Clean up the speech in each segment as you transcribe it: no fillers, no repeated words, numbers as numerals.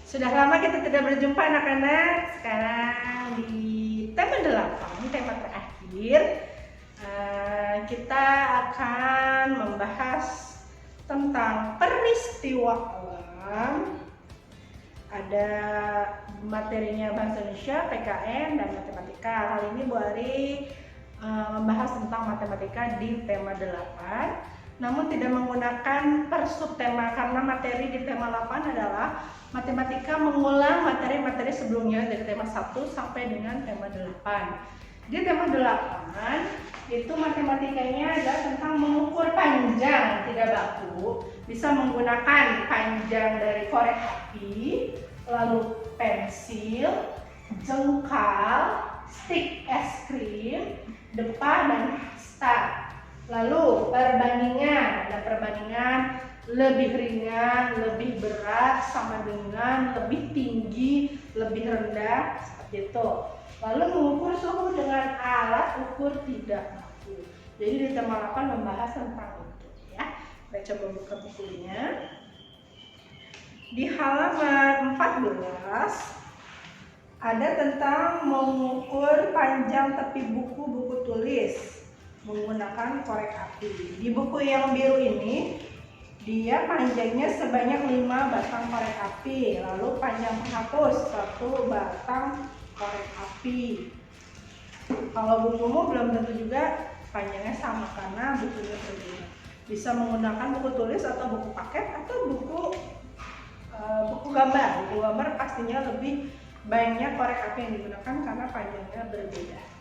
Sudah lama kita tidak berjumpa anak-anak. Sekarang di tema 8, tema terakhir, kita akan membahas tentang peristiwa alam. Ada materinya bahasa Indonesia, PKN, dan matematika. Kali ini Bu Ari membahas tentang matematika di tema 8. Namun tidak menggunakan per subtema karena materi di tema 8 adalah matematika mengulang materi-materi sebelumnya dari tema 1 sampai dengan tema 8. Di tema 8 itu matematikanya adalah tentang mengukur panjang tidak baku, bisa menggunakan panjang dari korek api, lalu pensil, jengkal, stik es krim, depa dan hasta. Lalu perbandingan, ada perbandingan lebih ringan, lebih berat sama dengan lebih tinggi, lebih rendah, seperti itu. Lalu mengukur suhu dengan alat ukur tidak baku. Jadi di tema 8 membahas tentang itu ya. Kita coba buka bukunya. Di halaman 14 ada tentang mengukur panjang tepi buku tulis menggunakan korek api. Di buku yang biru ini dia panjangnya sebanyak 5 batang korek api, lalu panjang penghapus 1 batang korek api. Kalau bukumu belum tentu juga panjangnya sama karena bukunya berbeda. Bisa menggunakan buku tulis atau buku paket atau buku gambar. Buku gambar pastinya lebih banyak korek api yang digunakan karena panjangnya berbeda.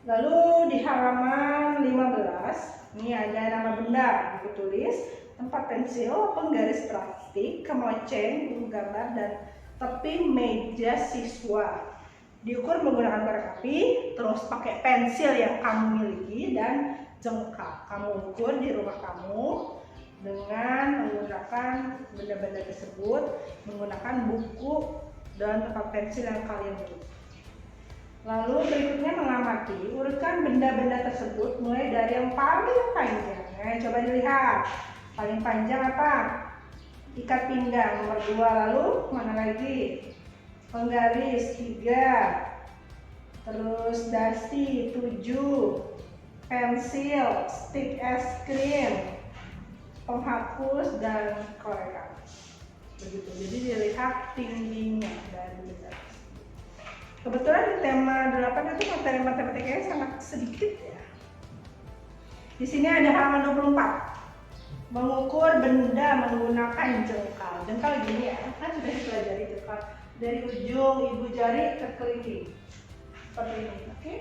Lalu di halaman 15 ini ada nama benda, buku tulis, tempat pensil, penggaris plastik, kemoceng, buku gambar, dan tepi meja siswa. Diukur menggunakan korek api, terus pakai pensil yang kamu miliki dan jengkal. Kamu ukur di rumah kamu dengan menggunakan benda-benda tersebut, menggunakan buku dan tempat pensil yang kalian miliki. Lalu berikutnya mengamati, urutkan benda-benda tersebut mulai dari yang paling panjang. Coba dilihat, paling panjang apa? Ikat pinggang nomor 2, lalu mana lagi? Penggaris 3, terus dasi 7, pensil, stik es krim, penghapus dan korek api. Begitu, jadi dilihat tingginya dari benda. Kebetulan di tema 8 itu materi matematikanya sangat sedikit ya. Di sini ada halaman 24. Mengukur benda menggunakan jengkal. Jengkal gini ya, kan sudah dipelajari jengkal dari ujung ibu jari ke kelingking. Seperti ini, oke?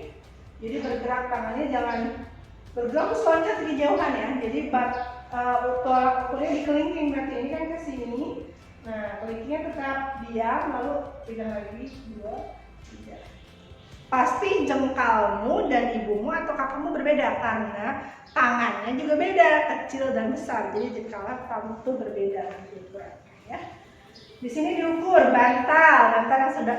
Jadi bergerak tangannya jangan bergerak loncat di jauhan ya. Jadi tolak ukurnya di kelingking, berarti ini kan ke sini. Nah, kelingkingnya tetap diam, lalu pegang lagi 2. Pasti jengkalmu dan ibumu atau kakakmu berbeda karena tangannya juga beda, kecil dan besar. Jadi jengkalnya kamu tuh berbeda gitu ya. Di sini diukur bantal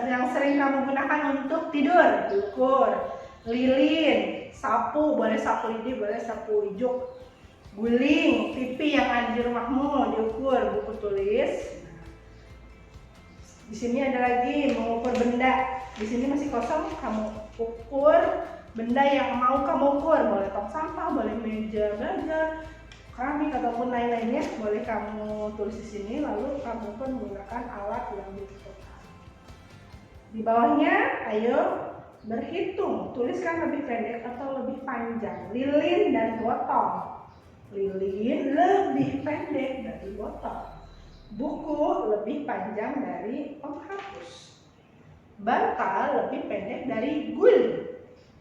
yang sering kamu gunakan untuk tidur, diukur. Lilin, sapu, boleh sapu lidi, boleh sapu ijuk. Guling, pipi yang ada di rumahmu diukur, buku tulis. Di sini ada lagi mengukur benda. Di sini masih kosong, kamu ukur benda yang mau kamu ukur. Boleh tong sampah, boleh meja belajar, keramik ataupun lain-lainnya. Boleh kamu tulis di sini, lalu kamu pun menggunakan alat yang dibutuhkan. Di bawahnya, ayo berhitung. Tuliskan lebih pendek atau lebih panjang. Lilin dan botol. Lilin lebih pendek dari botol. Buku lebih panjang dari penghapus. Bantal lebih pendek dari guling.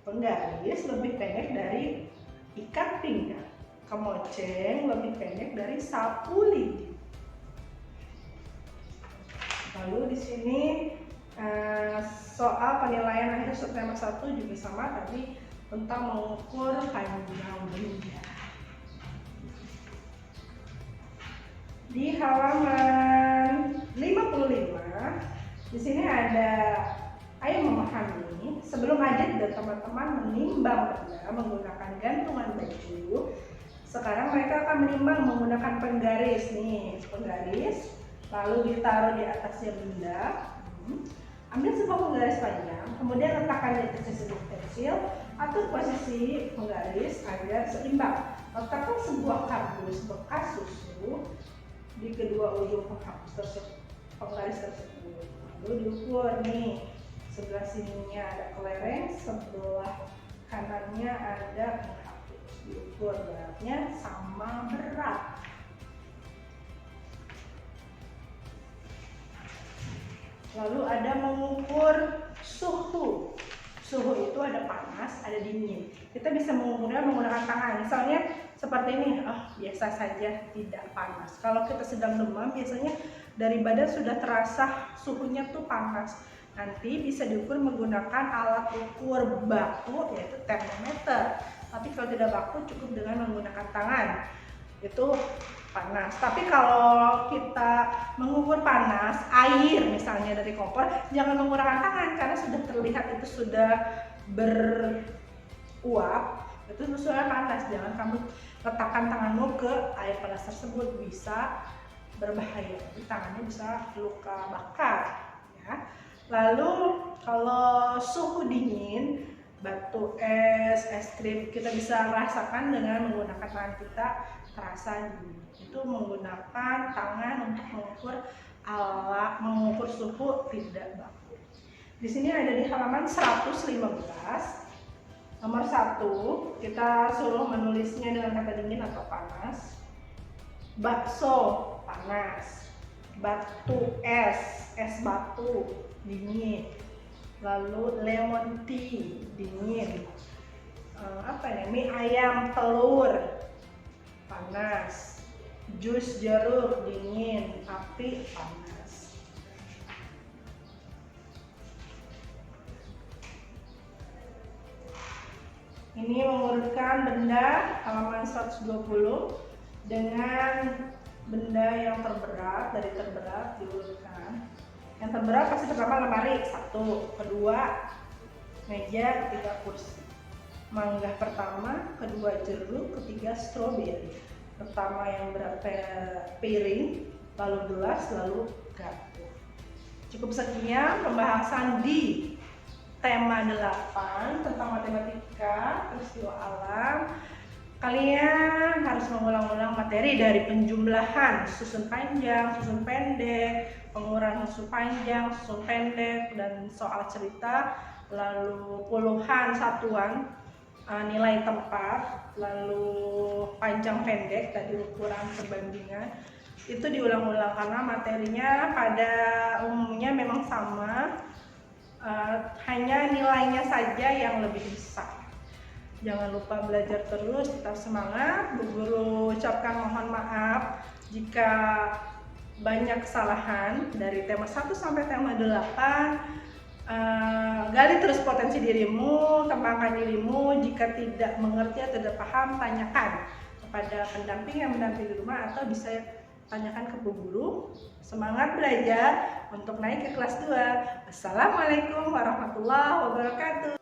Penggaris lebih pendek dari ikat pinggang. Kemoceng lebih pendek dari sapu lidi. Lalu di sini soal penilaian akhir subtema 1 juga sama tadi tentang mengukur panjang benda. Di halaman 55 di sini ada ayo memahami sebelum Adit dan teman-teman menimbang benda menggunakan gantungan baju. Sekarang mereka akan menimbang menggunakan penggaris nih, penggaris lalu ditaruh di atasnya benda. Ambil sebuah penggaris panjang, kemudian letakkan di atas sisi pensil, atur posisi penggaris agar seimbang. Letakkan sebuah kardus bekas susu di kedua ujung penggaris tersebut. Lalu diukur nih, sebelah sininya ada kelereng, sebelah kanannya ada menghapus. Diukur beratnya sama berat. Lalu ada mengukur suhu. Suhu itu ada panas, ada dingin. Kita bisa mengukurnya menggunakan tangan. Misalnya seperti ini, biasa saja, tidak panas. Kalau kita sedang demam, biasanya dari badan sudah terasa suhunya tuh panas. Nanti bisa diukur menggunakan alat ukur baku, yaitu termometer. Tapi kalau tidak baku, cukup dengan menggunakan tangan. Itu panas. Tapi kalau kita mengukur panas air misalnya dari kompor, jangan menggunakan tangan karena sudah terlihat itu sudah beruap, itu sudah panas. Jangan kamu letakkan tanganmu ke air panas tersebut, bisa berbahaya. Jadi tangannya bisa luka bakar ya. Lalu kalau suhu dingin, batu es, es krim, kita bisa rasakan dengan menggunakan tangan kita, terasa dingin. Itu menggunakan tangan untuk mengukur suhu tidak baku. Di sini ada di halaman 115. Nomor 1, kita suruh menulisnya dengan kata dingin atau panas. Bakso, panas. Batu es, es batu, dingin. Lalu lemon tea, dingin. Mie ayam telur, panas. Jus jeruk, dingin. Api, panas. Ini mengurutkan benda halaman 120 dengan benda yang terberat, dari terberat diurutkan. Yang terberat pasti pertama lemari, 1, kedua meja, 3 kursi. Mangga pertama, kedua jeruk, ketiga stroberi. Pertama yang berat piring, lalu gelas, lalu garpu. Cukup sekian pembahasan di tema 8 tentang matematika peristiwa alam. Kalian harus mengulang-ulang materi dari penjumlahan, susun panjang, susun pendek, pengurangan susun panjang, susun pendek, dan soal cerita, lalu puluhan satuan nilai tempat, lalu panjang pendek, tadi ukuran perbandingan. Itu diulang-ulang karena materinya pada umumnya memang sama, hanya nilainya saja yang lebih besar. Jangan lupa belajar terus, tetap semangat. Bu Guru ucapkan mohon maaf jika banyak kesalahan dari tema 1 sampai tema 8. Gali terus potensi dirimu, kembangkan dirimu. Jika tidak mengerti atau tidak paham, tanyakan kepada pendamping yang mendampingi di rumah, atau bisa tanyakan ke Bu Guru. Semangat belajar untuk naik ke kelas 2. Assalamualaikum warahmatullahi wabarakatuh.